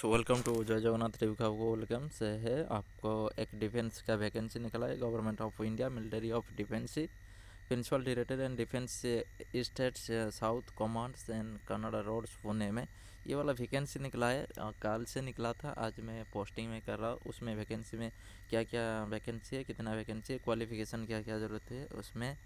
Welcome to जय Jagannath review का welcome से है। आपको एक डिफेंस का वैकेंसी निकला है, government of India military of defence principal director and defence states south commands and Canada roads Pune में ये वाला वैकेंसी निकला है। कल से निकला था, आज मैं पोस्टिंग में कर रहा हूँ। उसमें वैकेंसी में क्या क्या वैकेंसी है, कितना वैकेंसी है, क्वालिफिकेशन क्या क्या ज़रूरत है, उसमें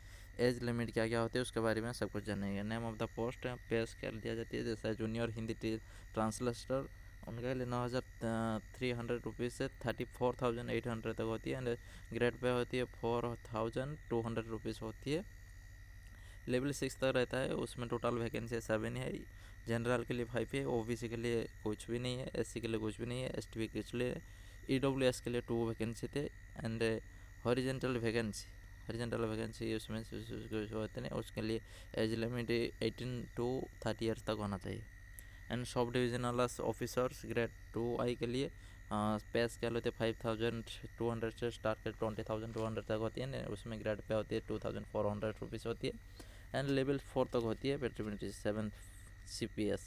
एज लिमिट क्या क्या होती है, उसके बारे में सब कुछ जानेंगे। नेम ऑफ द पोस्ट पे स्केल दिया जाती है, जैसा जूनियर हिंदी ट्रांसलेटर उनके लिए 9,300 रुपीज़ से 34,800 तक होती है। एंड ग्रेड पे होती है 4,200 रुपीज़ होती है। लेवल 6 तक रहता है। उसमें टोटल वैकेंसी 7 है। जनरल के लिए 5 है, ओबीसी के लिए कुछ भी नहीं है, एससी के लिए कुछ भी नहीं है, एसटी के लिए, ईडब्ल्यूएस के लिए 2 वैकेंसी थे। एंड हॉरिजेंटल वैकेंसी उसमें होते हैं, उसके लिए एज लिमिट 18 to 30 ईयर्स तक होना चाहिए। And sub divisional officers grade 2I के लिए पे स्केल होती है 5,200 से स्टार्ट कर 20,200 तक होती है। उसमें ग्रेड पे होती है 2,400 रुपीज़ होती है। एंड लेवल 4 तक होती है पेट्रीबिलिटी 7 CPS।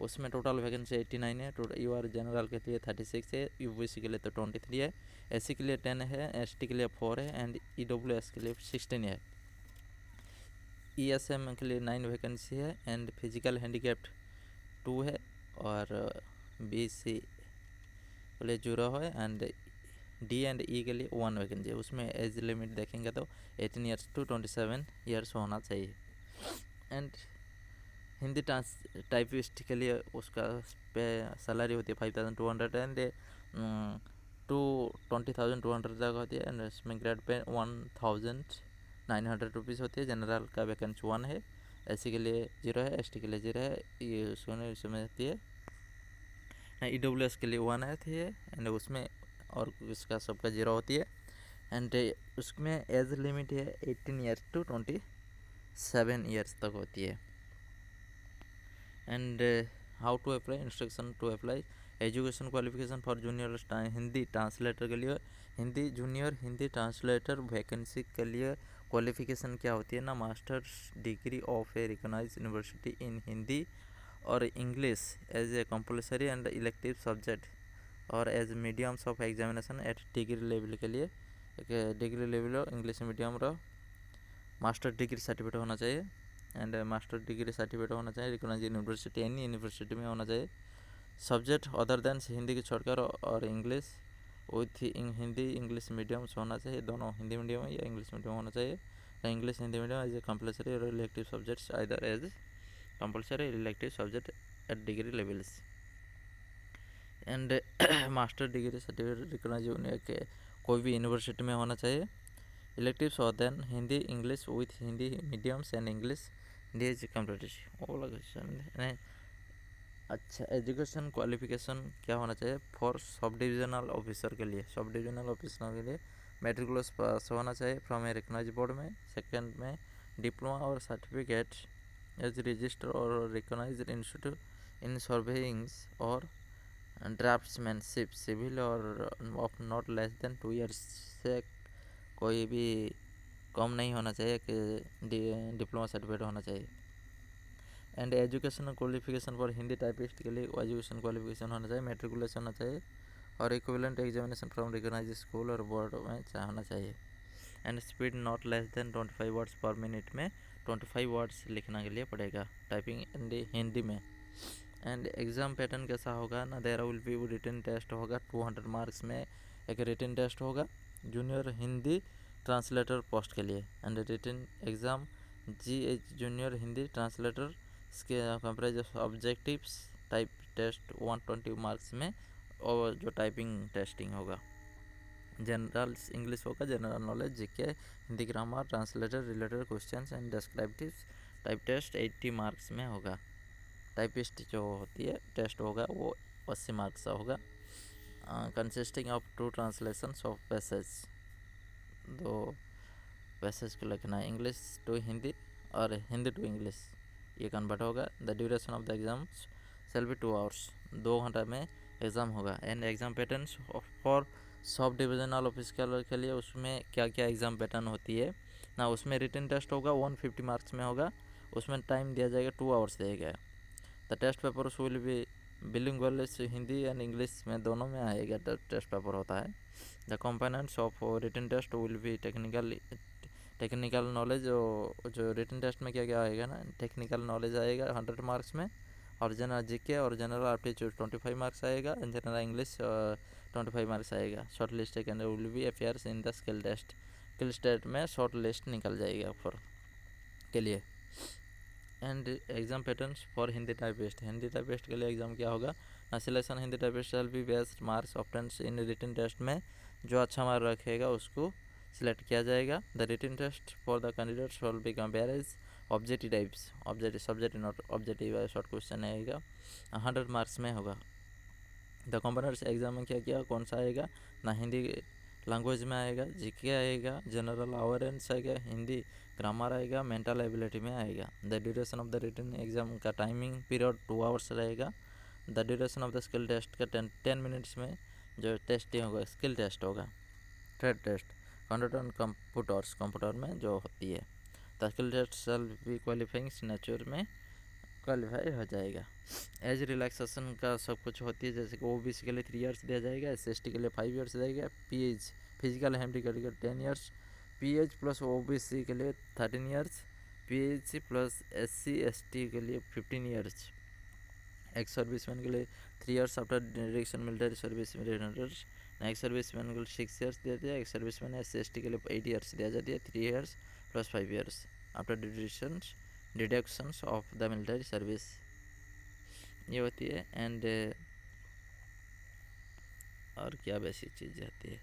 उसमें टोटल वैकेंसी 89 है। टोटल यूआर जनरल के लिए 36 है, यूबीसी के लिए तो 23 है, एससी के लिए 10 है, एसटी के लिए 4 है, एंड ईडब्ल्यूएस के लिए 16 है। ईएसएम के लिए 9 वैकेंसी है। एंड फिजिकल हैंडीकैप्ड 2 है, और BC के लिए 0 है। एंड डी एंड ई के लिए 1 वैकेंसी है। उसमें एज लिमिट देखेंगे तो 18 ईयर्स to 27 ईयर्स होना चाहिए। एंड हिंदी टाइपिस्ट के लिए उसका पे सैलरी होती है 5,200 एंड टू 20,200 तक होती है। एंड इसमें ग्रेड पे 1,900 रुपीज़ होती है। जनरल का वैकेंसी 1 है, एससी के लिए 0 है, एसटी के लिए 0 है, ये उसमें होती है। ईडब्ल्यूएस के लिए 1 है थी, एंड उसमें और उसका सबका 0 होती है। एंड उसमें एज लिमिट है 18 ईयर्स to 27 ईयर्स तक होती है। And how to apply, instruction to apply. Education qualification for junior Hindi translator के लिए, Hindi junior Hindi translator vacancy के लिए क्वालिफिकेशन क्या होती है ना, masters degree of a recognised university in Hindi और English as a compulsory and elective subject और as mediums of examination at degree level के लिए एक degree level English medium master degree certificate होना चाहिए। एंड मास्टर डिग्री सर्टिफिकेट होना चाहिए recognised university, any university में होना चाहिए। सब्जेक्ट अदर देन हिंदी की छोड़कर और English with Hindi English medium होना चाहिए। दोनों हिंदी मीडियम या इंग्लिश मीडियम होना चाहिए। English Hindi medium as a compulsory और elective subjects either as compulsory elective subject at degree levels. And master degree certificate recognise कोई भी यूनिवर्सिटी में होना चाहिए। इलेक्टिव्स और then Hindi English with Hindi mediums and English Hindi complete. अच्छा, एजुकेशन क्वालिफिकेशन क्या होना चाहिए फॉर सब डिविजनल ऑफिसर के लिए, सब डिविजनल ऑफिसर के लिए मेट्रिकुलस पास होना चाहिए फ्रॉम ए रिकॉग्नाइज्ड बोर्ड में। सेकंड में डिप्लोमा और सर्टिफिकेट एज रजिस्टर और रिकॉग्नाइज्ड इंस्टीट्यूट इन सर्वेइंग्स और ड्राफ्ट्समैनशिप सिविल और of not less then 2 years से कोई भी कम नहीं होना चाहिए कि डिप्लोमा सर्टिफिकेट होना चाहिए। And education qualification for Hindi typist के लिए एजुकेशन क्वालिफिकेशन होना चाहिए, मेट्रिकुलेशन होना चाहिए और equivalent examination from recognised school और बोर्ड में होना चाहिए। And speed not less than 25 words per minute में 25 वर्ड्स लिखना के लिए पड़ेगा टाइपिंग हिंदी में। एंड एग्ज़ाम पैटर्न कैसा होगा ना, there will be written test होगा 200 मार्क्स में, एक रिटन टेस्ट होगा जूनियर हिंदी ट्रांसलेटर पोस्ट के लिए। And written exam GH junior Hindi translator इसके comprise of objectives type test 120 marks में, और जो टाइपिंग टेस्टिंग होगा। जनरल इंग्लिश होगा, general knowledge GK Hindi grammar translator related questions and descriptives type test 80 marks में होगा। टाइपिस्ट जो होती है टेस्ट होगा वो 80 मार्क्स का होगा। Consisting of 2 translations of passage, 2 passage को लिखना है, इंग्लिश टू हिंदी और हिंदी टू इंग्लिश ये कन्वर्ट होगा। The duration of the exam shall be 2 hours, 2 घंटा में एग्ज़ाम होगा। And exam pattern for sub divisional officer के लिए उसमें क्या क्या एग्ज़ाम पैटर्न होती है ना, उसमें रिटन टेस्ट होगा 150 मार्क्स में होगा, उसमें टाइम दिया जाएगा 2 आवर्स दिया गया। The test papers will be bilingual Hindi and English में दोनों में आएगा, टेस्ट पेपर होता है। The components of written test will be technical knowledge. जो रिटन टेस्ट में क्या क्या आएगा ना, टेक्निकल नॉलेज आएगा 100 मार्क्स में, और जनरल जीके और जनरल एप्टीट्यूड 25 मार्क्स आएगा, जनरल इंग्लिश 25 मार्क्स आएगा। Short list candidate will be affairs in the skill test. Skill test में शॉर्ट लिस्ट निकल जाएगा फॉर के लिए। And exam patterns for Hindi typist. Hindi typist के लिए एग्जाम क्या होगा ना, selection Hindi typist shall be best marks obtained in written test में जो अच्छा मार्क रखेगा उसको सिलेक्ट किया जाएगा। The written test for the candidates will be compares objective types, objective subject not objective short question आएगा, 100 मार्क्स में होगा। द कंपोनेंट्स एग्जाम में क्या क्या कौन सा आएगा ना, हिंदी लैंग्वेज में आएगा, जीके आएगा, जनरल अवेयरनेस आएगा, हिंदी ग्रामर आएगा, मेंटल एबिलिटी में आएगा। The duration of the written exam का टाइमिंग पीरियड 2 आवर्स रहेगा। The duration of the skill test का 10 मिनट्स में जो टेस्टिंग होगा, स्किल टेस्ट होगा, trade test conduct on computer में जो होती है। The skill test shall be qualifying signature में क्वालिफाई हो जाएगा। एज रिलैक्सेशन का सब कुछ होती है, जैसे कि ओबीसी के लिए 3 इयर्स दिया जाएगा, एससी के लिए 5 इयर्स दिया, पीएच फिजिकल हैंडिकैप के लिए 10 इयर्स, पीएच प्लस ओबीसी के लिए 13 years, pH plus SC ST के लिए 15 इयर्स। एक्स सर्विसमैन के लिए 3 years after direction military service में रिटर्नर्स। एक्स सर्विसमैन के लिए 6 इयर्स दिया जाए, एक्स सर्विसमैन एससी एसटी के लिए 8 इयर्स दिया जाती है, 3 years plus 5 years after deductions of the military service, ये होती है। एंड और क्या बेसिक चीज़ आती है,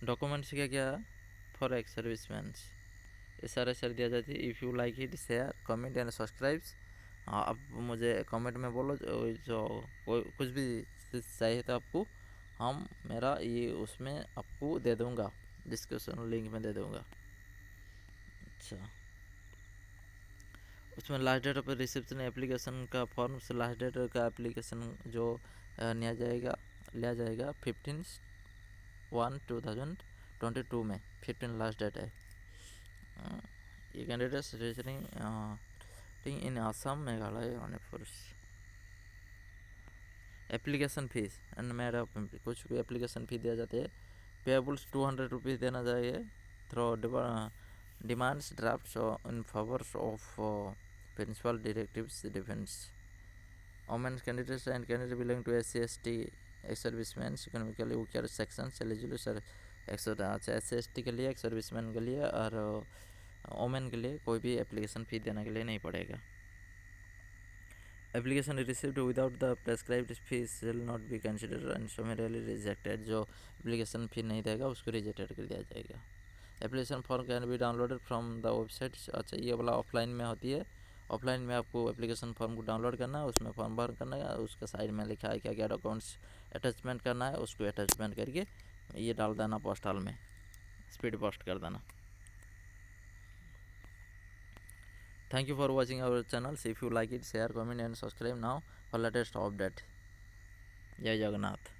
डॉक्यूमेंट्स क्या क्या फॉर एक्स सर्विसमैन, ये सारे सर दिया जाती है। If you like it share comment and subscribes. अब मुझे कमेंट में बोलो जो कोई कुछ भी चाहिए तो आपको हम मेरा ये उसमें आपको दे दूँगा, डिस्क्रिप्शन लिंक में दे दूँगा। अच्छा, उसमें last date of reception application का फॉर्म से लास्ट डेट का एप्लीकेशन जो लिया जाएगा 15/1/2022 में 15 लास्ट डेट है। ये candidates registering in Assam Meghalaya Manipur. Application fees and matter of कुछ भी एप्लीकेशन फी दिया जाती है, पेबल्स 200 रुपीज़ देना चाहिए through demands drafts in favour of principal directives defence. Women candidates and candidate belong to SC ST ex serviceman economically weaker section eligible sir अच्छा SC ST के लिए, एक्स सर्विसमैन के लिए और वुमेन के लिए कोई भी एप्लीकेशन फ़ी देने के लिए नहीं पड़ेगा। Application received without the prescribed fees will not be considered and summarily rejected. जो एप्लीकेशन फ़ी नहीं देगा उसको रिजेक्टेड कर दिया जाएगा। Application form can be downloaded from the website. अच्छा, ये वाला ऑफलाइन में होती है, ऑफलाइन में आपको एप्लीकेशन फॉर्म को डाउनलोड करना है, उसमें फॉर्म भर करना है, उसका साइड में लिखा है क्या क्या डॉक्यूमेंट्स अटैचमेंट करना है, उसको अटैचमेंट करके ये डाल देना पोस्टल में, स्पीड पोस्ट कर देना। Thank you for watching our channels. If you like it, share, comment and subscribe now for latest update. जय जगन्नाथ।